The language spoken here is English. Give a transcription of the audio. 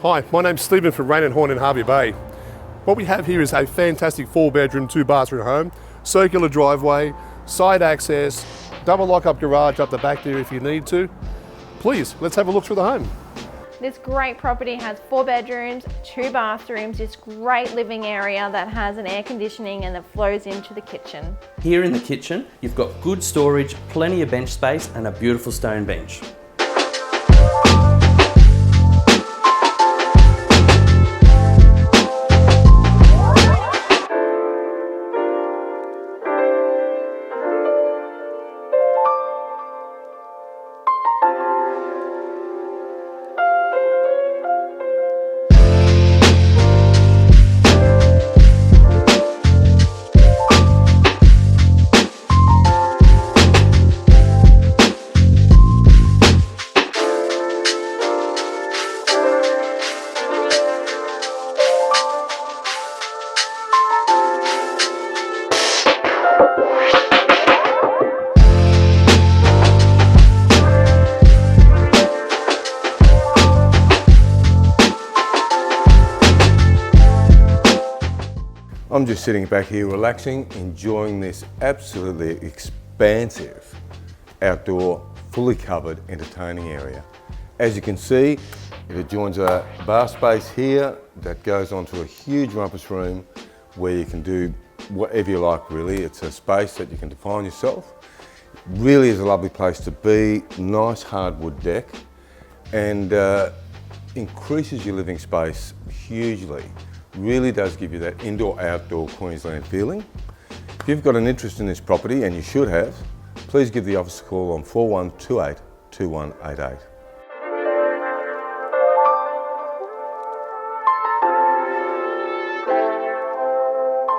Hi, my name's Stephen from Rain and Horn in Harbour Bay. What we have here is a fantastic 4-bedroom, 2-bathroom home, circular driveway, side access, double lock-up garage up the back there if you need to. Please, let's have a look through the home. This great property has 4 bedrooms, 2 bathrooms, this great living area that has an air conditioning and that flows into the kitchen. Here in the kitchen, you've got good storage, plenty of bench space and a beautiful stone bench. I'm just sitting back here relaxing, enjoying this absolutely expansive, outdoor, fully covered, entertaining area. As you can see, it adjoins a bar space here that goes onto a huge rumpus room where you can do whatever you like really. It's a space that you can define yourself. Really is a lovely place to be, nice hardwood deck, and increases your living space hugely. Really does give you that indoor-outdoor Queensland feeling. If you've got an interest in this property, and you should have, please give the office a call on 4128 2188.